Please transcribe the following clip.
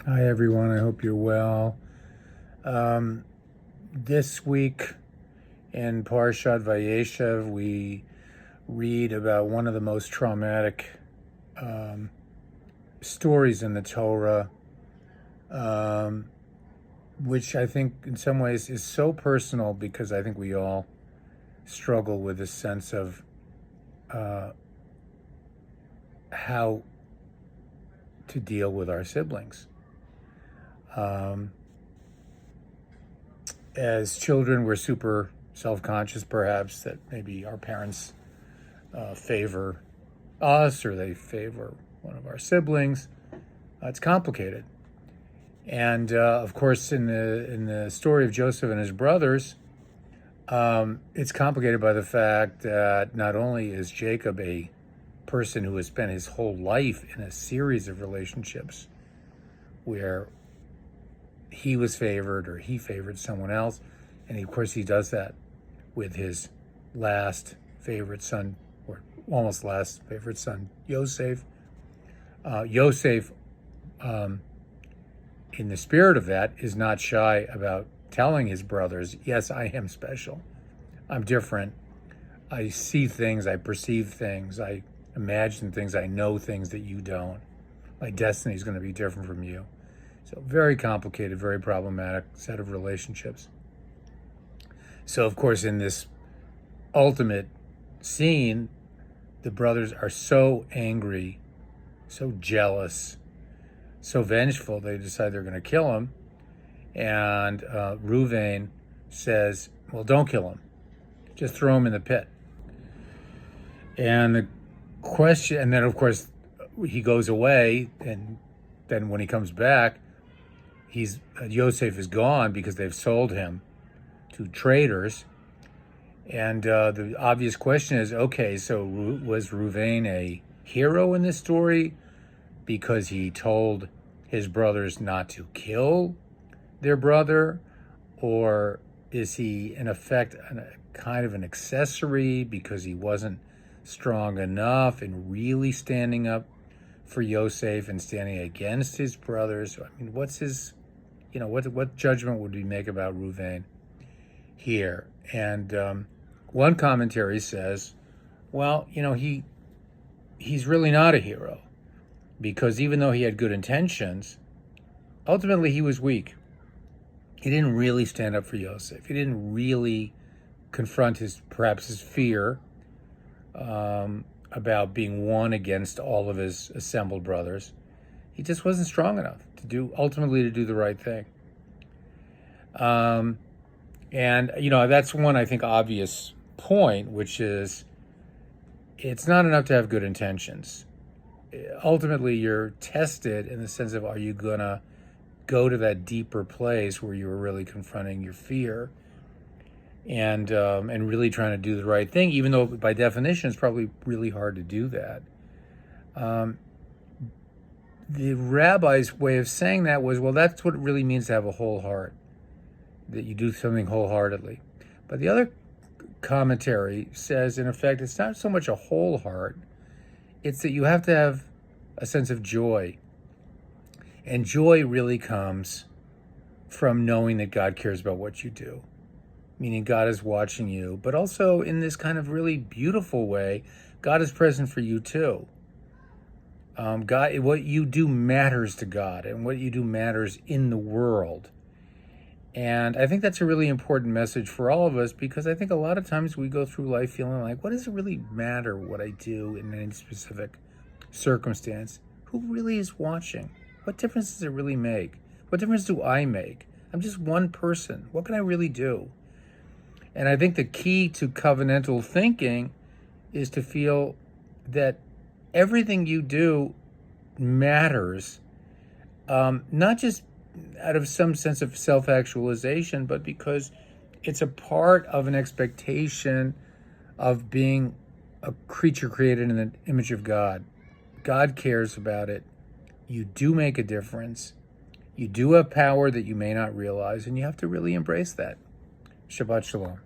Hi, everyone. I hope you're well. This week in Parshat Vayeshev, we read about one of the most traumatic stories in the Torah, which I think in some ways is so personal because I think we all struggle with this sense of how to deal with our siblings. As children, we're super self-conscious, perhaps, that maybe our parents favor us or they favor one of our siblings. It's complicated. And of course, in the story of Joseph and his brothers, it's complicated by the fact that not only is Jacob a person who has spent his whole life in a series of relationships where he was favored or he favored someone else, and of course he does that with his last favorite son, or almost last favorite son, Yosef. Yosef, in the spirit of that, is not shy about telling his brothers, yes, I am special. I'm different. I see things, I perceive things, I imagine things, I know things that you don't. My destiny is going to be different from you. So very complicated, very problematic set of relationships. So of course, in this ultimate scene, the brothers are so angry, so jealous, so vengeful, they decide they're going to kill him. And Reuven says, well, don't kill him. Just throw him in the pit. And the question, and then of course, he goes away, and then when he comes back, Yosef is gone because they've sold him to traders. And the obvious question is, okay, so was Reuven a hero in this story because he told his brothers not to kill their brother? Or is he, in effect, kind of an accessory because he wasn't strong enough in really standing up for Yosef and standing against his brothers? I mean, what's his, what judgment would we make about Reuven here? And one commentary says, well, he's really not a hero because even though he had good intentions, ultimately he was weak. He didn't really stand up for Yosef. He didn't really confront perhaps his fear about being one against all of his assembled brothers. He just wasn't strong enough ultimately to do the right thing. And that's one, I think, obvious point, which is it's not enough to have good intentions. Ultimately, you're tested in the sense of, are you going to go to that deeper place where you're really confronting your fear and really trying to do the right thing, even though by definition it's probably really hard to do that. The rabbi's way of saying that was, well, that's what it really means to have a whole heart, that you do something wholeheartedly. But the other commentary says, in effect, it's not so much a whole heart, it's that you have to have a sense of joy. And joy really comes from knowing that God cares about what you do, meaning God is watching you, but also in this kind of really beautiful way, God is present for you too. God, what you do matters to God, and what you do matters in the world. And I think that's a really important message for all of us, because I think a lot of times we go through life feeling like, what does it really matter what I do in any specific circumstance? Who really is watching? What difference does it really make? What difference do I make? I'm just one person. What can I really do? And I think the key to covenantal thinking is to feel that everything you do matters, not just out of some sense of self-actualization, but because it's a part of an expectation of being a creature created in the image of God. God cares about it. You do make a difference. You do have power that you may not realize, and you have to really embrace that. Shabbat Shalom.